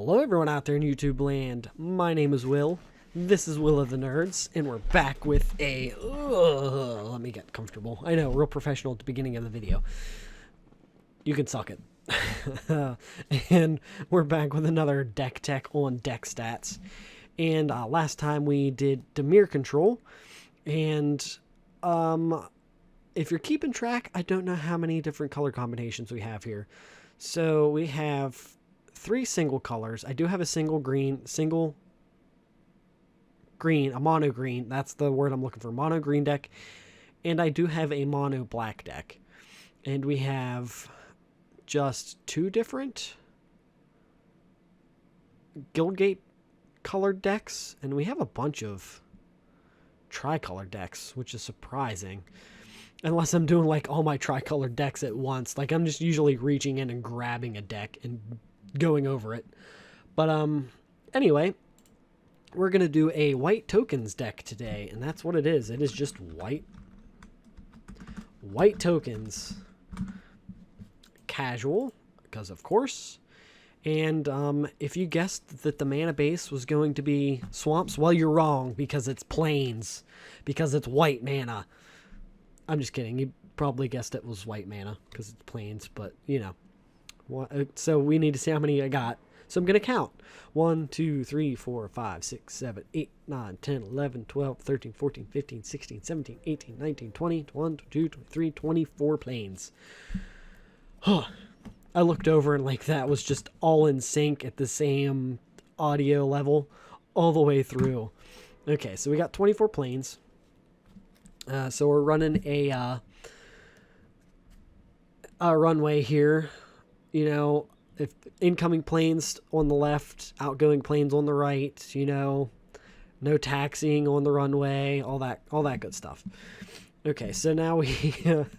Hello everyone out there in YouTube land. My name is Will. This is Will of the Nerds, and we're back with a... let me get comfortable. I know, real professional at the beginning of the video. You can suck it. And we're back with another deck tech on deck stats. And last time we did Dimir control. And if you're keeping track, I don't know how many different color combinations we have here. So we have 3 single colors. I do have a single green, a mono green. That's the word I'm looking for. Mono green deck. And I do have a mono black deck. And we have just 2 different Guildgate colored decks. And we have a bunch of tricolor decks, which is surprising. Unless I'm doing like all my tricolored decks at once. Like I'm just usually reaching in and grabbing a deck and going over it. But anyway, we're going to do a white tokens deck today, and that's what it is. It is just white tokens. Casual, because of course. And if you guessed that the mana base was going to be swamps, well, you're wrong, because it's plains, because it's white mana. I'm just kidding. You probably guessed it was white mana because it's plains, but you know. So we need to see how many I got. So I'm going to count. 1, 2, 3, 4, 5, 6, 7, 8, 9, 10, 11, 12, 13, 14, 15, 16, 17, 18, 19, 20, 21, 22, 23, 24 planes. I looked over and like that was just all in sync at the same audio level all the way through. Okay, so we got 24 planes. So we're running a runway here. You know, if incoming planes on the left, outgoing planes on the right, you know, no taxiing on the runway, all that good stuff. Okay, so now we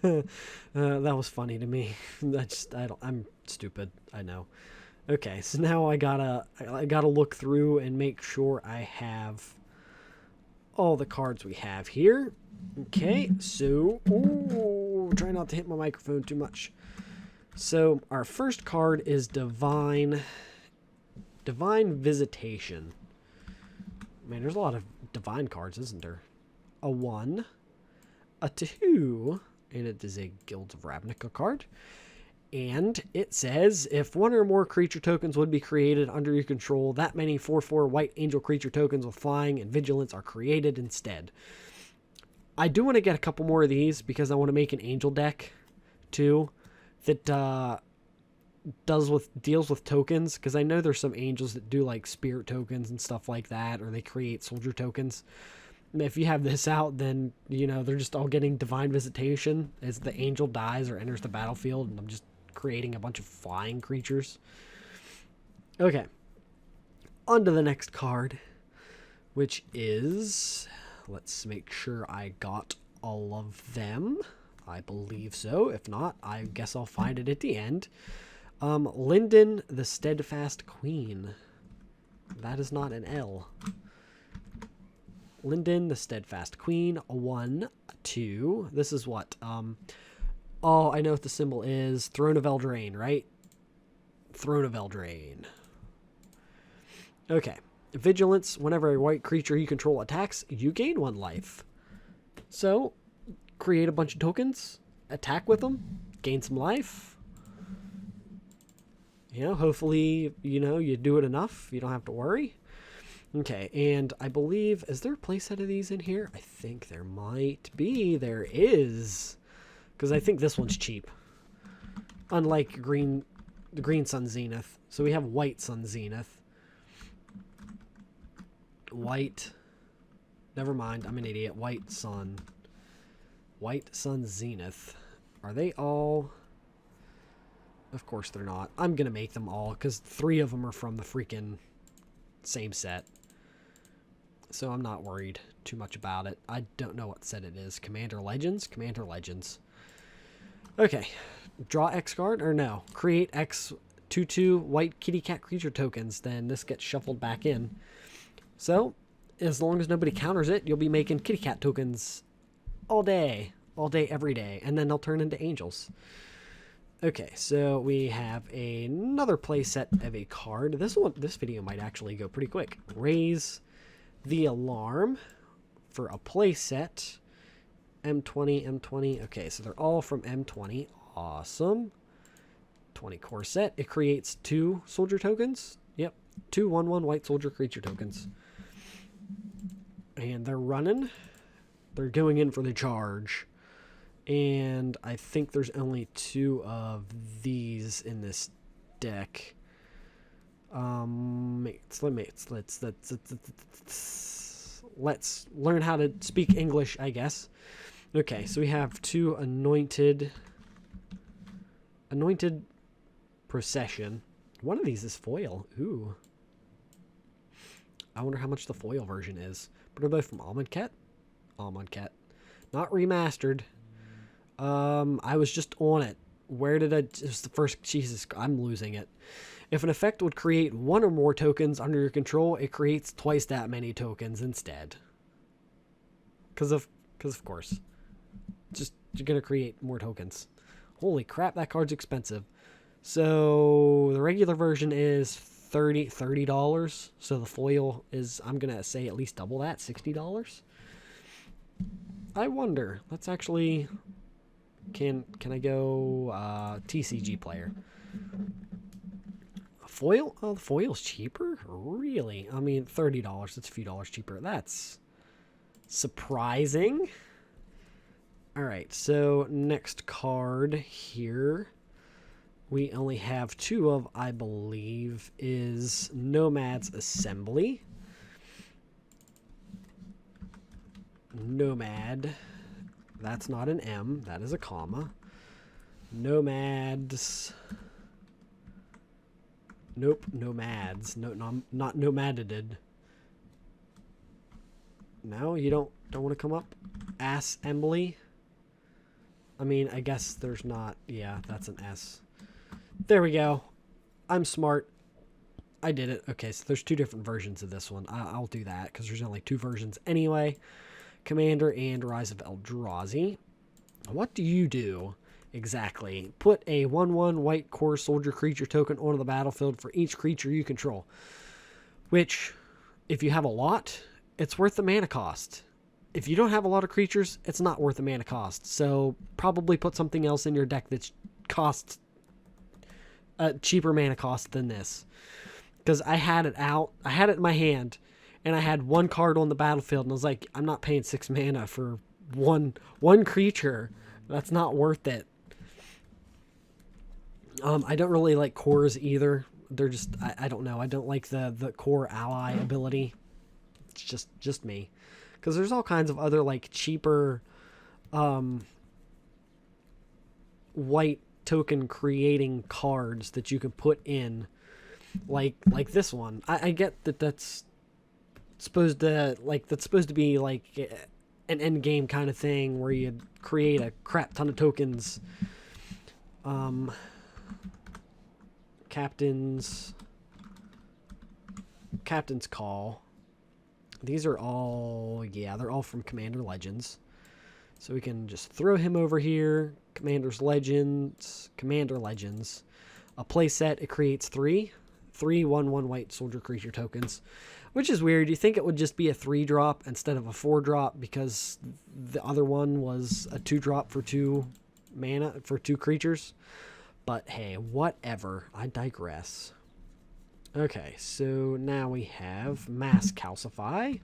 that was funny to me. I'm stupid, I know. Okay, so now I gotta look through and make sure I have all the cards we have here. Okay, so try not to hit my microphone too much. So our first card is Divine Visitation. Man, there's a lot of divine cards, isn't there? A 1, a 2, and it is a Guilds of Ravnica card. And it says, if 1 or more creature tokens would be created under your control, that many 4/4 white angel creature tokens with flying and vigilance are created instead. I do want to get a couple more of these because I want to make an angel deck too that deals with tokens, because I know there's some angels that do like spirit tokens and stuff like that, or they create soldier tokens. And if you have this out, then you know they're just all getting divine visitation as the angel dies or enters the battlefield, and I'm just creating a bunch of flying creatures. Okay, on to the next card, which is, let's make sure I got all of them. I believe so. If not, I guess I'll find it at the end. Linden, the Steadfast Queen. That is not an L. Linden, the Steadfast Queen. A 1, a 2. This is what? Oh, I know what the symbol is. Throne of Eldraine, right? Throne of Eldraine. Okay. Vigilance. Whenever a white creature you control attacks, you gain 1 life. So, create a bunch of tokens, attack with them, gain some life. You know, hopefully, you know, you do it enough. You don't have to worry. Okay, and I believe, is there a playset of these in here? I think there might be. There is. Because I think this one's cheap. Unlike the green Sun Zenith. So we have white Sun Zenith. White. Never mind, I'm an idiot. White Sun Zenith. Are they all? Of course they're not. I'm going to make them all because 3 of them are from the freaking same set. So I'm not worried too much about it. I don't know what set it is. Commander Legends? Commander Legends. Okay. Draw X card? Or no. Create X 2/2 white kitty cat creature tokens. Then this gets shuffled back in. So, as long as nobody counters it, you'll be making kitty cat tokens all day, every day, and then they'll turn into angels. Okay, so we have another playset of a card. This video might actually go pretty quick. Raise the Alarm for a playset. M20, M20. Okay, so they're all from M20. Awesome. 20 core set. It creates 2 soldier tokens. Yep, 2 1/1 white soldier creature tokens. And they're running. They're going in for the charge. And I think there's only 2 of these in this deck. Let's learn how to speak English, I guess. Okay, so we have 2 anointed procession. One of these is foil. Ooh. I wonder how much the foil version is. But are they from Almond Cat? Almond Cat. Not remastered. I was just on it. Where did I... It was the first... Jesus, I'm losing it. If an effect would create 1 or more tokens under your control, it creates twice that many tokens instead. Because of course. Just, you're going to create more tokens. Holy crap, that card's expensive. So, the regular version is $30. So, the foil is, I'm going to say at least double that, $60. I wonder. Let's actually... Can I go TCG player? Foil? Oh, the foil's cheaper? Really? I mean, $30. That's a few dollars cheaper. That's surprising. Alright, so next card here. We only have 2 of, I believe, is Nomad's Assembly. Nomad. That's not an M. That is a comma. Nomads. Nope, nomads. No, not nomaded. No, you don't want to come up? Assembly. I mean, I guess there's not. Yeah, that's an S. There we go. I'm smart. I did it. Okay, so there's 2 different versions of this one. I'll do that because there's only 2 versions anyway. Commander and Rise of Eldrazi. What do you do exactly? Put a 1/1 white core soldier creature token onto the battlefield for each creature you control. Which, if you have a lot, it's worth the mana cost. If you don't have a lot of creatures, it's not worth the mana cost. So probably put something else in your deck that costs a cheaper mana cost than this. Because I had it out. I had it in my hand. And I had 1 card on the battlefield, and I was like, I'm not paying 6 mana for one creature. That's not worth it. I don't really like cores either. They're just, I don't know. I don't like the core ally ability. It's just me. Because there's all kinds of other, like, cheaper white token creating cards that you can put in. Like this one. I get that that's supposed to be like an end game kind of thing where you create a crap ton of tokens. Captain's Call. These are all, yeah, they're all from Commander Legends. So we can just throw him over here. Commander Legends. A playset, it creates 3 1/1 white soldier creature tokens. Which is weird. You think it would just be a 3-drop instead of a 4-drop because the other one was a 2-drop for 2 mana for 2 creatures. But hey, whatever. I digress. Okay, so now we have Mass Calcify.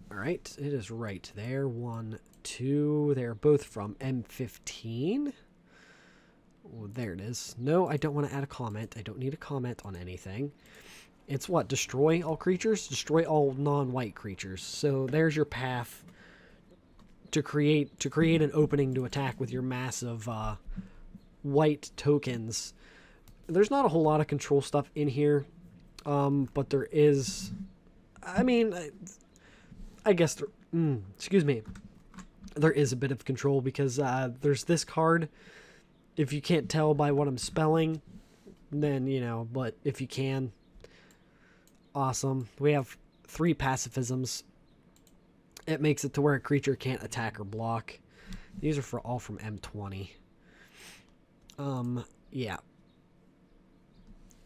Alright, it is right there. 1, 2. They're both from M15. Oh, there it is. No, I don't want to add a comment. I don't need a comment on anything. It's what? Destroy all creatures? Destroy all non-white creatures. So there's your path to create an opening to attack with your massive white tokens. There's not a whole lot of control stuff in here, but there is. I mean, I guess excuse me. There is a bit of control because there's this card. If you can't tell by what I'm spelling, then, you know, but if you can, awesome. We have 3 pacifisms. It makes it to where a creature can't attack or block. These are for all from M20. Yeah.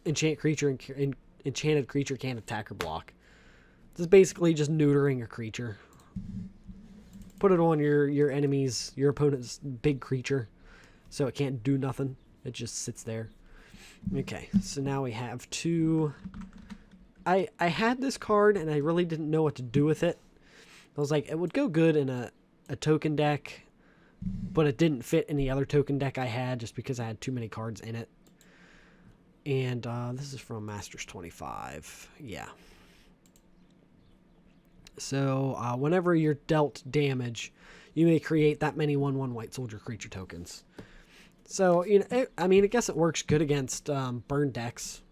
Enchanted creature can't attack or block. This is basically just neutering a creature. Put it on your enemy's, your opponent's big creature, so it can't do nothing. It just sits there. Okay, so now we have two. I had this card and I really didn't know what to do with it. I was like, it would go good in a token deck, but it didn't fit any other token deck I had just because I had too many cards in it. And this is from Masters 25. Yeah. So whenever you're dealt damage, you may create that many 1/1 white soldier creature tokens. So, you know, I mean, I guess it works good against burn decks.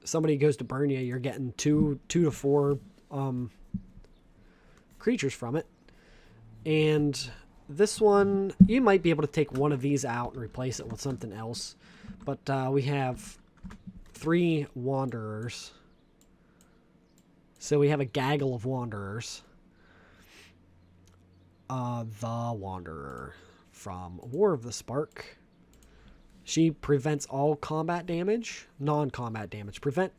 Somebody goes to burn you, you're getting two to four creatures from it. And this one, you might be able to take one of these out and replace it with something else. But we have 3 Wanderers. So we have a gaggle of Wanderers. The Wanderer from War of the Spark. She prevents all combat damage, non-combat damage. Prevent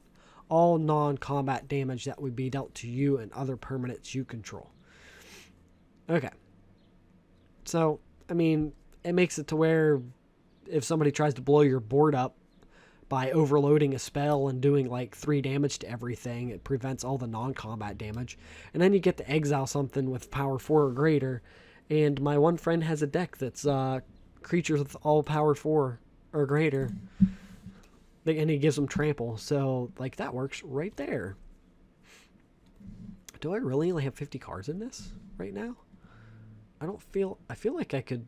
all non-combat damage that would be dealt to you and other permanents you control. Okay. So, I mean, it makes it to where if somebody tries to blow your board up by overloading a spell and doing like 3 damage to everything, it prevents all the non-combat damage. And then you get to exile something with power 4 or greater. And my one friend has a deck that's creatures with all power 4 or greater. And he gives them trample. So, like, that works right there. Do I really only have 50 cards in this right now? I feel like I could.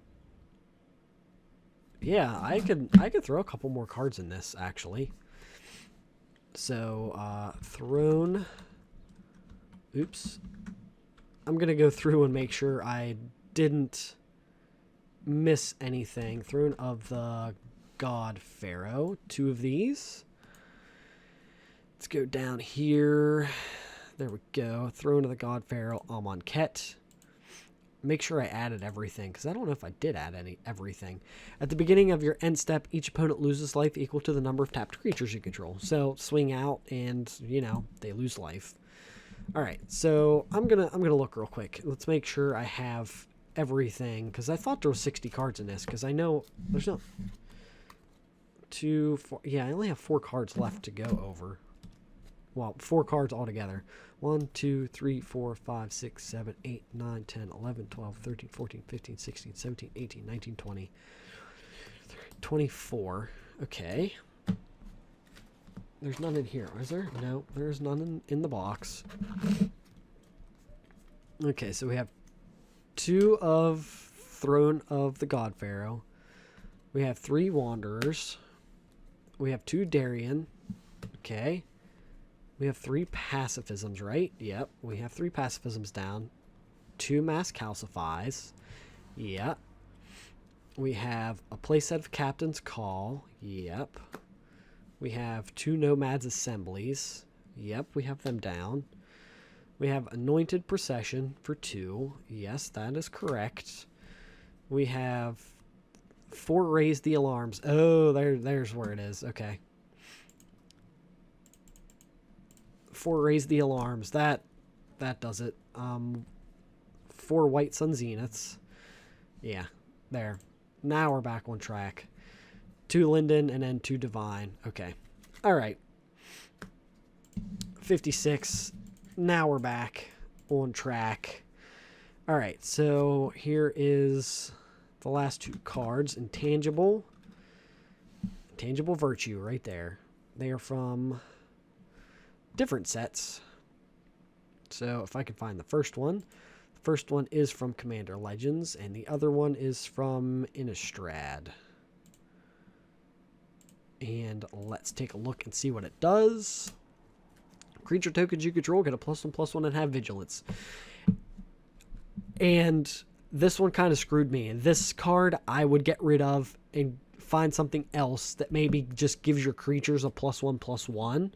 Yeah, I could throw a couple more cards in this, actually. So, Throne. Oops. I'm going to go through and make sure I didn't miss anything. Throne of the God Pharaoh. 2 of these. Let's go down here. There we go. Throne of the God Pharaoh. Amonkhet. Make sure I added everything, because I don't know if I did add everything. At the beginning of your end step, each opponent loses life equal to the number of tapped creatures you control. So swing out, and you know they lose life. All right, so I'm gonna look real quick. Let's make sure I have everything, because I thought there was 60 cards in this. Because I know there's no 2, 4. Yeah, I only have 4 cards left to go over. Well, 4 cards altogether. 1, 2, 3, 4, 5, 6, 7, 8, 9, 10, 11, 12, 13, 14, 15, 16, 17, 18, 19, 20, 24. Okay. There's none in here, is there? No, there's none in the box. Okay, so we have 2 of Throne of the God Pharaoh. We have 3 Wanderers. We have 2 Darien. Okay. We have 3 pacifisms, right? Yep. We have 3 pacifisms down. 2 mass calcifies. Yep. We have a playset of Captain's Call. Yep. We have 2 Nomads Assemblies. Yep, we have them down. We have Anointed Procession for 2. Yes, that is correct. We have 4 Raise the Alarms. Oh, there's where it is. Okay. 4 Raise the Alarms. That does it. 4 White Sun Zeniths. Yeah, there. Now we're back on track. 2 Linden and then 2 Divine. Okay. All right. 56. Now we're back on track. All right, so here is the last 2 cards. Intangible Virtue right there. They are from different sets. So if I can find the first one. The first one is from Commander Legends, and the other one is from Innistrad. And let's take a look and see what it does. Creature tokens you control get a +1/+1 and have vigilance. And this one kind of screwed me. This card I would get rid of and find something else that maybe just gives your creatures a +1/+1.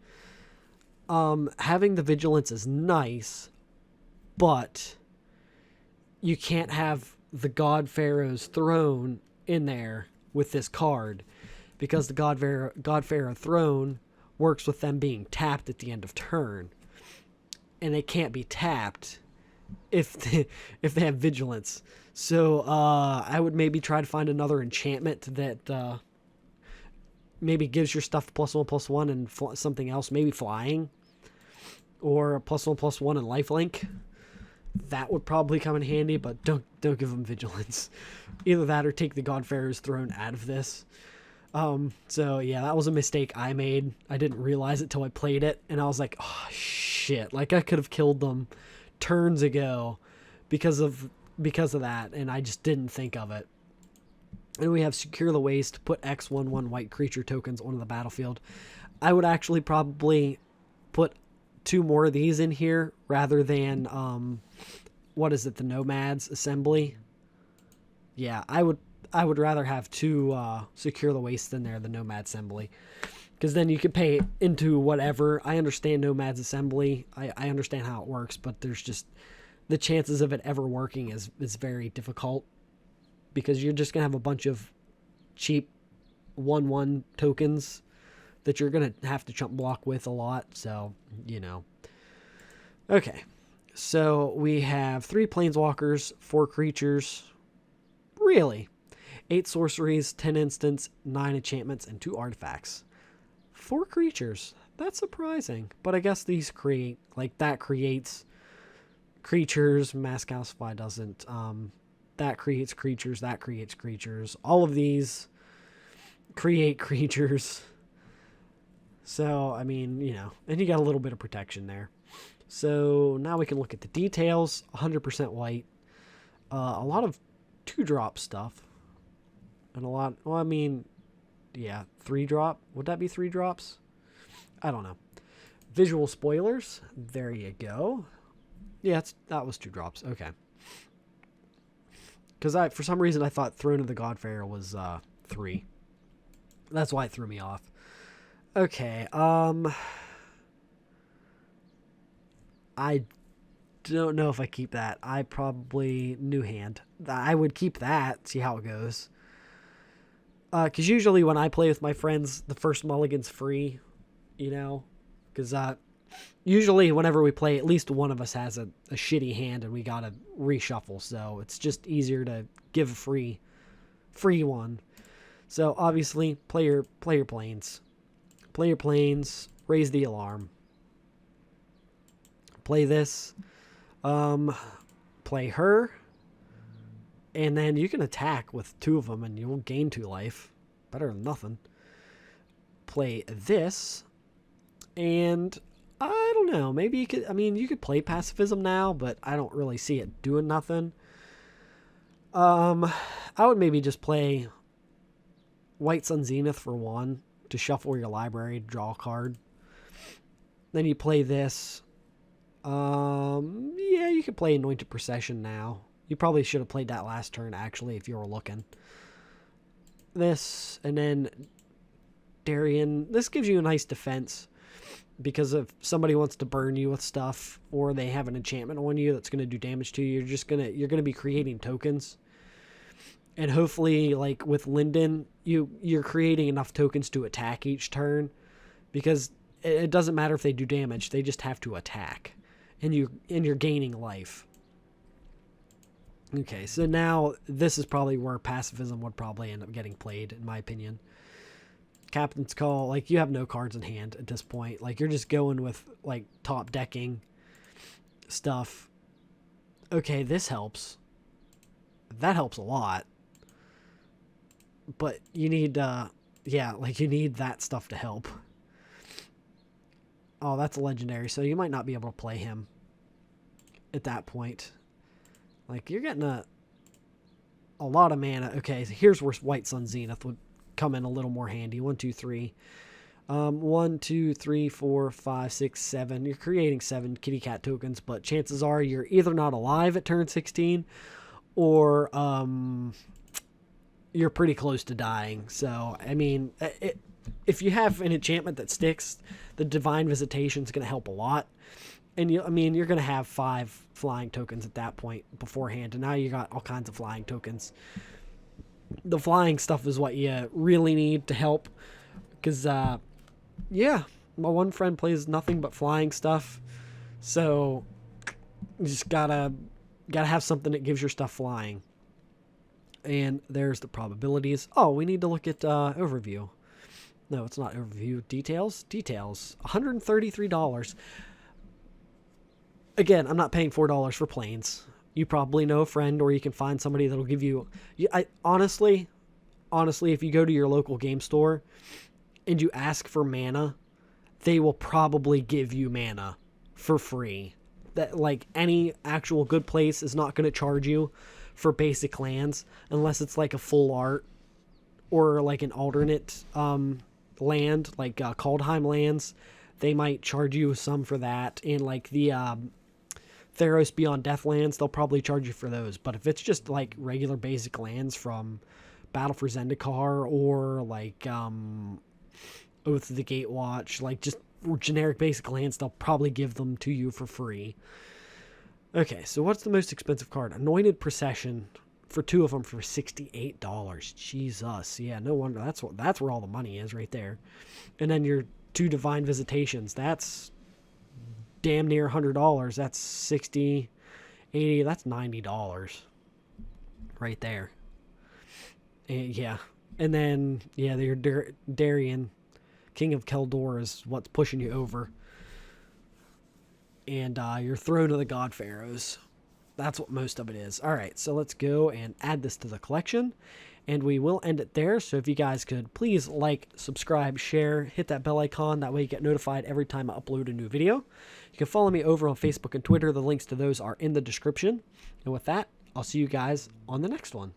Having the vigilance is nice, but you can't have the God Pharaoh's throne in there with this card, because the God Pharaoh throne works with them being tapped at the end of turn, and they can't be tapped if they have vigilance. So I would maybe try to find another enchantment that maybe gives your stuff +1/+1 and something else, maybe flying, or a +1/+1 and lifelink. That would probably come in handy, but don't give them vigilance. Either that or take the God Pharaoh's throne out of this. So yeah, that was a mistake I made. I didn't realize it till I played it, and I was like, oh shit, like I could have killed them turns ago because of that, and I just didn't think of it. And we have Secure the Waste, put X/1/1 white creature tokens onto the battlefield. I would actually probably put 2 more of these in here rather than what is it, the Nomads Assembly. Yeah, I would rather have 2 Secure the Waste in there, the Nomad Assembly, because then you could pay into whatever. I understand Nomads Assembly, I understand how it works, but there's just the chances of it ever working is very difficult, because you're just gonna have a bunch of cheap 1/1 tokens that you're gonna have to chump block with a lot. So okay, so we have 3 planeswalkers, 4 creatures, really 8 sorceries, 10 instants, 9 enchantments, and 2 artifacts. 4 creatures, that's surprising, but I guess these create, like, that creates creatures. Mask Calcify doesn't. That creates creatures, that creates creatures. All of these create creatures. So, I mean, and you got a little bit of protection there. So now we can look at the details. 100% white. A lot of 2-drop stuff. And a lot, well, I mean, yeah, 3-drop. Would that be 3 drops? I don't know. Visual spoilers. There you go. Yeah, that was 2 drops. Okay. Because for some reason I thought Throne of the God Pharaoh was 3. That's why it threw me off. Okay. I don't know if I keep that. I probably New Hand. I would keep that. See how it goes. Because usually when I play with my friends, the first mulligan's free. Because usually whenever we play, at least one of us has a shitty hand and we gotta reshuffle, so it's just easier to give a free one. So obviously play your planes, raise the alarm, play this, play her, and then you can attack with 2 of them and you won't gain 2 life. Better than nothing. Play this, and I don't know, maybe you could play Pacifism now, but I don't really see it doing nothing. I would maybe just play White Sun Zenith for 1 to shuffle your library, draw a card. Then you play this. Yeah, you could play Anointed Procession now. You probably should have played that last turn, actually, if you were looking. This, and then Darien. This gives you a nice defense, because if somebody wants to burn you with stuff, or they have an enchantment on you that's going to do damage to you, you're going to be creating tokens. And hopefully, like with Linden, you're creating enough tokens to attack each turn, because it doesn't matter if they do damage, they just have to attack, and you're gaining life. Okay, so now this is probably where Pacifism would probably end up getting played, in my opinion. Captain's Call, like, you have no cards in hand at this point. Like, you're just going with, like, top decking stuff. Okay, this helps. That helps a lot. But you need, you need that stuff to help. Oh, that's a legendary, so you might not be able to play him at that point. Like, you're getting a lot of mana. Okay, so here's where White Sun Zenith would come in a little more handy. 1, 2, 3. 1, 2, 3, 4, 5, 6, 7. You're creating 7 kitty cat tokens, but chances are you're either not alive at turn 16 or you're pretty close to dying. So, I mean, if you have an enchantment that sticks, the Divine Visitation is going to help a lot. And I mean, you're going to have 5 flying tokens at that point beforehand. And now you got all kinds of flying tokens. The flying stuff is what you really need to help. Because, yeah, my one friend plays nothing but flying stuff. So you just gotta have something that gives your stuff flying. And there's the probabilities. Oh, we need to look at overview. No, it's not overview. Details. $133. Again, I'm not paying $4 for planes. You probably know a friend, or you can find somebody that'll give you. Honestly, if you go to your local game store and you ask for mana, they will probably give you mana for free. That, like, any actual good place is not going to charge you for basic lands unless it's like a full art or like an alternate land, like Kaldheim lands. They might charge you some for that, and like the Theros Beyond Deathlands, they'll probably charge you for those. But if it's just like regular basic lands from Battle for Zendikar, or like Oath of the Gatewatch, like just generic basic lands, they'll probably give them to you for free. Okay, so what's the most expensive card? Anointed Procession, for 2 of them for $68. Jesus, yeah, no wonder. That's where all the money is, right there. And then your 2 Divine Visitations, that's damn near $100. That's 60, 80, that's $90 right there. And yeah, and then yeah, your Darien, King of Keldor, is what's pushing you over. And your Throne of the God Pharaohs. That's what most of it is. All right, so let's go and add this to the collection. And we will end it there. So if you guys could please like, subscribe, share, hit that bell icon. That way you get notified every time I upload a new video. You can follow me over on Facebook and Twitter. The links to those are in the description. And with that, I'll see you guys on the next one.